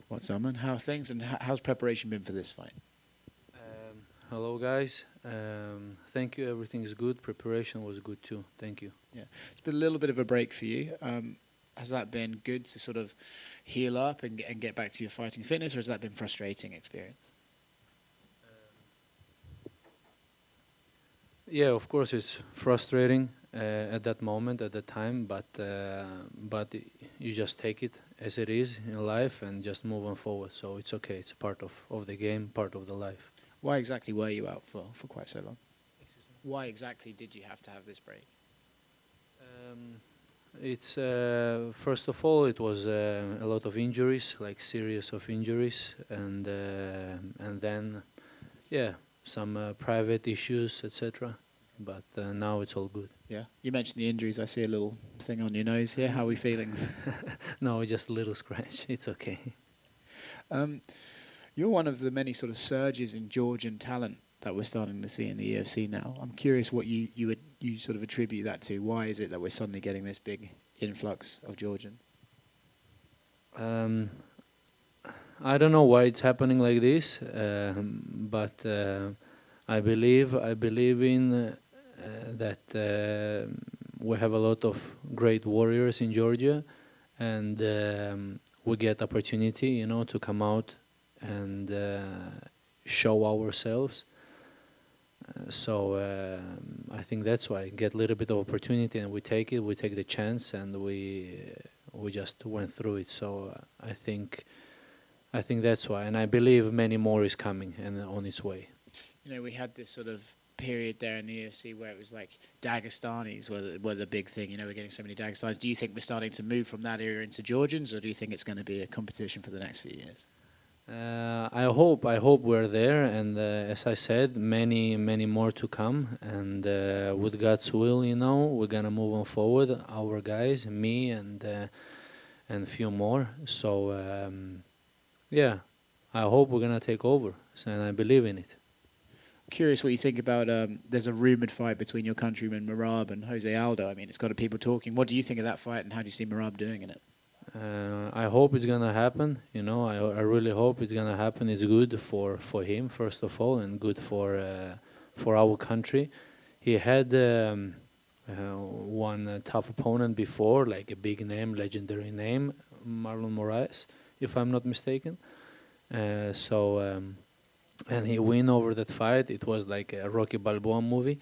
What's on, man? How are things, and how's preparation been for this fight? Hello, guys. Thank you. Everything is good. Preparation was good too. Thank you. Yeah, it's been a little bit of a break for you. Has that been good to sort of heal up and get back to your fighting fitness, or has that been frustrating experience? Yeah, of course, it's frustrating at that moment, at that time, but you just take it as it is in life and just move on forward. So it's okay. It's a part of the game, part of the life. Why exactly were you out for quite so long? Why exactly did you have to have this break? It's first of all, it was a lot of injuries, like series of injuries, and then yeah, some private issues, etc. But now it's all good. Yeah, you mentioned the injuries. I see a little thing on your nose here. How are we feeling? No, just a little scratch. It's okay. You're one of the many sort of surges in Georgian talent that we're starting to see in the UFC now. I'm curious what you sort of attribute that to. Why is it that we're suddenly getting this big influx of Georgians? I don't know why it's happening like this, but I believe in that we have a lot of great warriors in Georgia, and we get opportunity, to come out and show ourselves. So I think that's why get a little bit of opportunity, and we take it. We take the chance, and we just went through it. So I think that's why, and I believe many more is coming and on its way. We had this sort of period there in the UFC where it was like Dagestanis were the big thing. We're getting so many Dagestanis. Do you think we're starting to move from that era into Georgians, or do you think it's going to be a competition for the next few years? I hope we're there, and as I said, many more to come. And with God's will, we're gonna move on forward. Our guys, me, and few more. So yeah, I hope we're gonna take over, and I believe in it. Curious what you think about. There's a rumored fight between your countryman Merab and Jose Aldo. I mean, it's got people talking. What do you think of that fight, and how do you see Merab doing in it? I hope it's gonna happen. I really hope it's gonna happen. It's good for him first of all, and good for our country. He had one tough opponent before, like a big name, legendary name, Marlon Moraes, if I'm not mistaken. And he win over that fight. It was like a Rocky Balboa movie.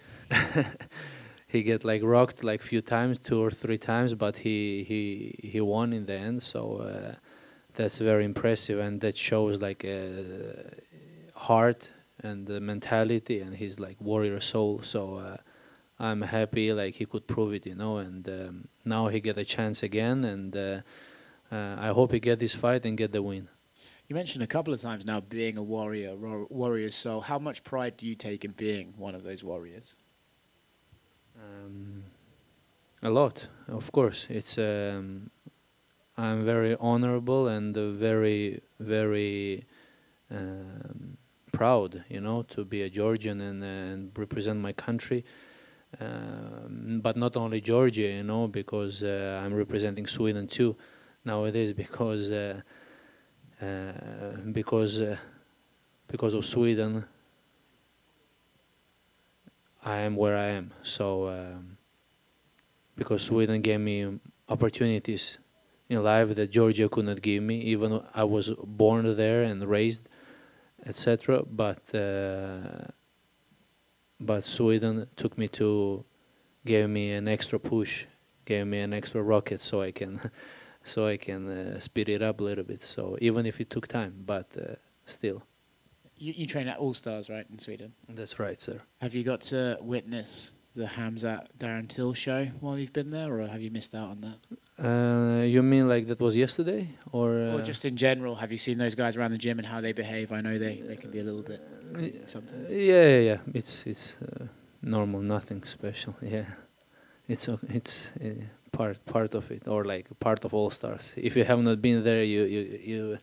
He get like rocked like few times, 2 or 3 times, but he won in the end. So that's very impressive, and that shows like a heart and the mentality and his like warrior soul. So I'm happy like he could prove it, and now he get a chance again, and I hope he get this fight and get the win. You mentioned a couple of times now being a warrior soul. How much pride do you take in being one of those warriors? A lot, of course. I'm very honorable and very, very proud, to be a Georgian and represent my country. But not only Georgia, because I'm representing Sweden too nowadays, because of Sweden, I am where I am. So because Sweden gave me opportunities in life that Georgia could not give me, even though I was born there and raised, etc. But Sweden gave me an extra push, gave me an extra rocket, so I can speed it up a little bit. So even if it took time, but still. You train at All Stars, right, in Sweden? That's right, sir. Have you got to witness the Khamzat Darren Till show while you've been there, or have you missed out on that? You mean like that was yesterday, or just in general? Have you seen those guys around the gym and how they behave? I know they can be a little bit sometimes. Yeah. It's normal, nothing special. Yeah, it's part of it, or like part of All Stars. If you have not been there, you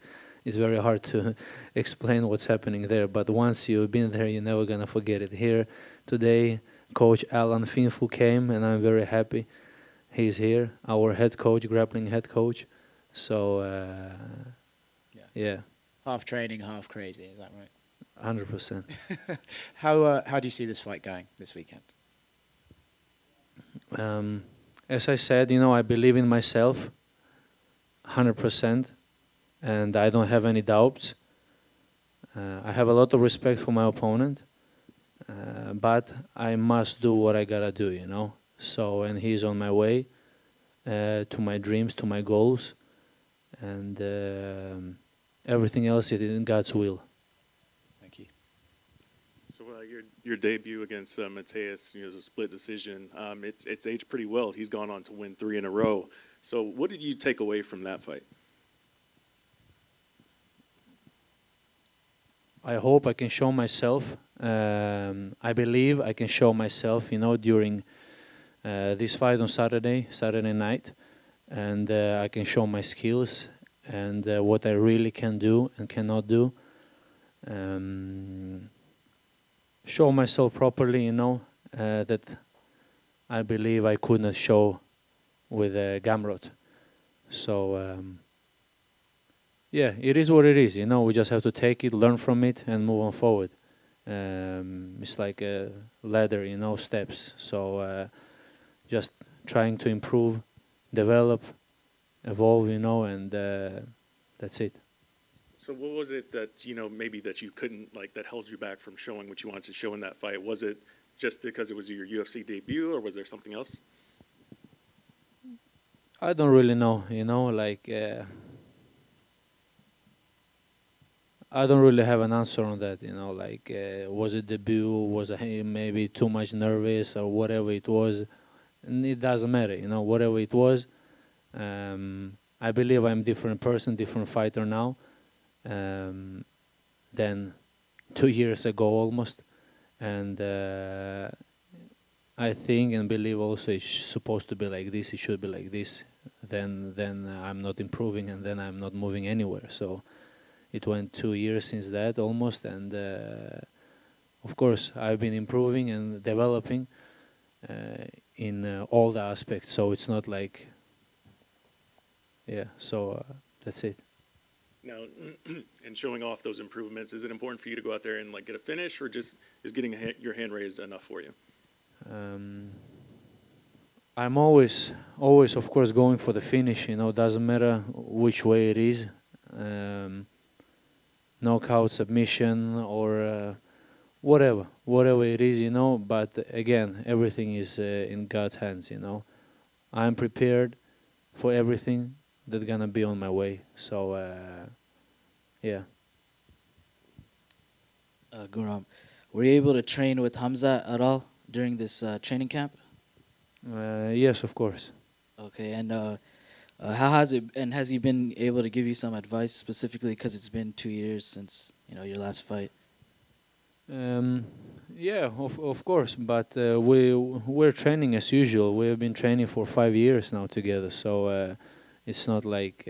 it's very hard to explain what's happening there. But once you've been there, you're never gonna forget it. Here today, Coach Alan Finfu came, and I'm very happy he's here. Our head coach, grappling head coach. So Yeah, Half training, half crazy. Is that right? 100%. How do you see this fight going this weekend? As I said, I believe in myself 100%, and I don't have any doubts. I have a lot of respect for my opponent, but I must do what I gotta do. So, and he's on my way to my dreams, to my goals, and everything else is in God's will. Thank you. So your debut against Mateus, is a split decision. It's aged pretty well. He's gone on to win 3 in a row. So what did you take away from that fight? I hope I can show myself. I believe I can show myself, during this fight on Saturday night, and I can show my skills and what I really can do and cannot do. Show myself properly, that I believe I could not show with Gamrot. So, yeah, it is what it is, we just have to take it, learn from it, and move on forward. It's like a ladder, steps. So, just trying to improve, develop, evolve, and that's it. So what was it that, maybe that you couldn't, that held you back from showing what you wanted to show in that fight? Was it just because it was your UFC debut, or was there something else? I don't really know, I don't really have an answer on that, was it debut, was I maybe too much nervous or whatever it was. And it doesn't matter, whatever it was. I believe I'm a different person, different fighter now than 2 years ago almost. And I think and believe also it's supposed to be like this, it should be like this. Then I'm not improving, and then I'm not moving anywhere. So it went 2 years since that almost, and of course I've been improving and developing in all the aspects. So it's not like, so that's it. Now, in showing off those improvements, is it important for you to go out there and get a finish, or just is getting your hand raised enough for you? I'm always, of course, going for the finish. Doesn't matter which way it is, knockout, submission, or whatever it is. But again, everything is in God's hands. I'm prepared for everything that's gonna be on my way. So, yeah. Guram, were you able to train with Khamzat at all during this training camp? Yes, of course. Okay, and how has it? And has he been able to give you some advice specifically because it's been 2 years since your last fight? Yeah, of course. But we're training as usual. We have been training for 5 years now together. So it's not like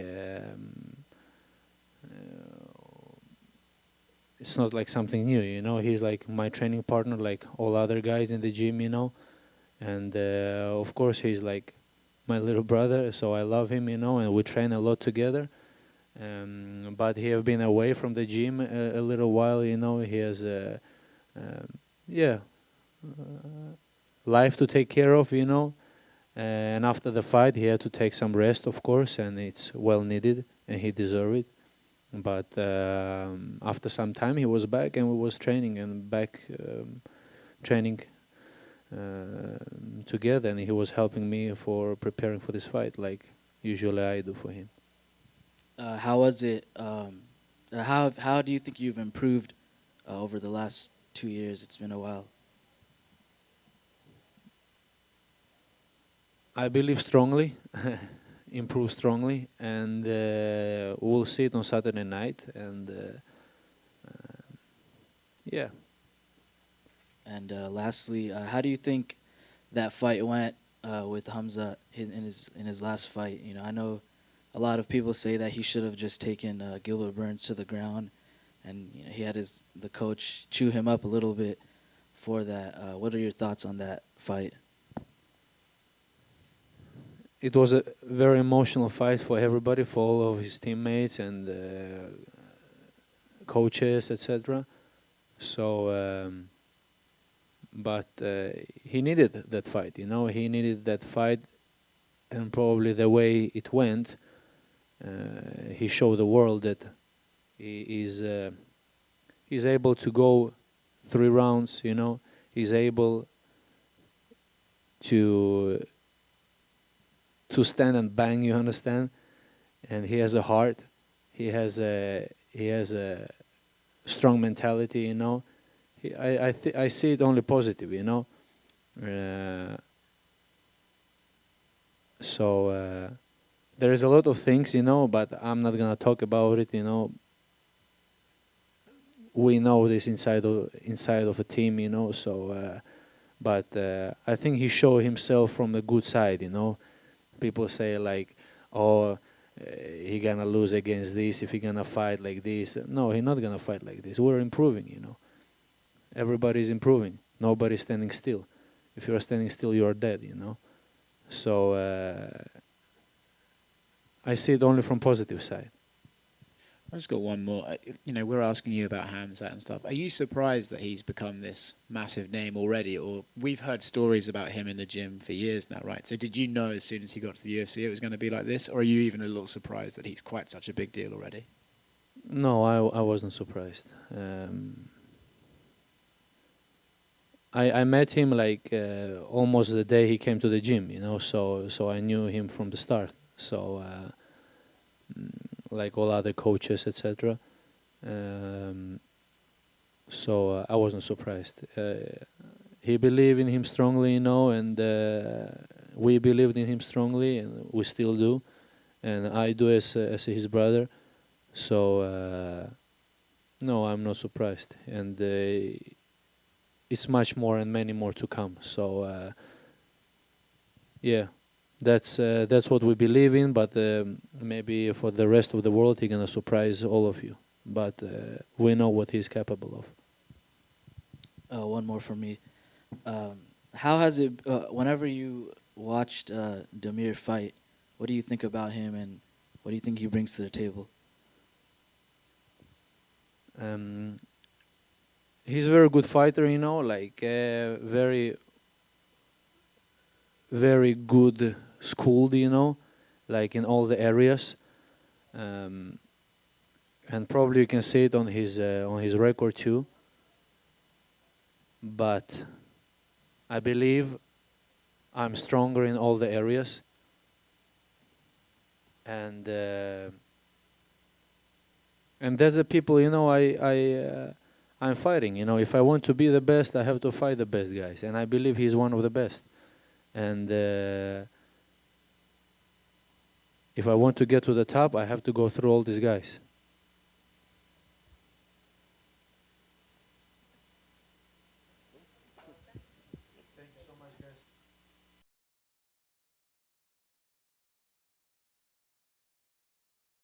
it's not like something new. He's like my training partner, like all other guys in the gym. And of course he's like my little brother, so I love him, and we train a lot together. But he have been away from the gym a little while, he has life to take care of, and after the fight he had to take some rest, of course, and it's well needed and he deserved it. But after some time he was back, and we was training and back training together, and he was helping me for preparing for this fight, like usually I do for him. How was it? How do you think you've improved over the last 2 years? It's been a while. I believe strongly, improve strongly, and we'll see it on Saturday night. And yeah. And lastly, how do you think that fight went with Khamzat in his last fight? I know a lot of people say that he should have just taken Gilbert Burns to the ground, and he had the coach chew him up a little bit for that. What are your thoughts on that fight? It was a very emotional fight for everybody, for all of his teammates, and coaches, etc. So, but he needed that fight. You know, he needed that fight, and probably the way it went, he showed the world that he's able to go 3 rounds. You know, he's able to stand and bang. You understand? And he has a heart. He has a strong mentality. You know, I see it only positive. You know, so there is a lot of things. You know, but I'm not gonna talk about it. You know, we know this inside of a team. You know, so. But I think he showed himself from the good side. You know, people say like, oh, he gonna lose against this if he gonna fight like this. No, he's not gonna fight like this. We're improving. You know, everybody's improving. Nobody's standing still. If you're standing still, you're dead. You know, so I see it only from positive side. I just got one more. You know, we're asking you about Khamzat and stuff. Are you surprised that he's become this massive name already? Or we've heard stories about him in the gym for years now, right? So did you know as soon as he got to the UFC it was going to be like this? Or are you even a little surprised that he's quite such a big deal already? No, I wasn't surprised. I met him like almost the day he came to the gym, you know, so I knew him from the start. So like all other coaches, etc. So I wasn't surprised. He believed in him strongly, you know, and we believed in him strongly, and we still do, and I do as his brother. So no, I'm not surprised, and it's much more and many more to come. So yeah. That's what we believe in, but maybe for the rest of the world, he's gonna surprise all of you. But we know what he's capable of. One more from me. How has it? Whenever you watched Damir fight, what do you think about him, and what do you think he brings to the table? He's a very good fighter, you know, like very, very good schooled, you know, like in all the areas, and probably you can see it on his record too. But I believe I'm stronger in all the areas, and that's the people, you know, I'm fighting. You know, if I want to be the best, I have to fight the best guys, and I believe he's one of the best. And if I want to get to the top, I have to go through all these guys.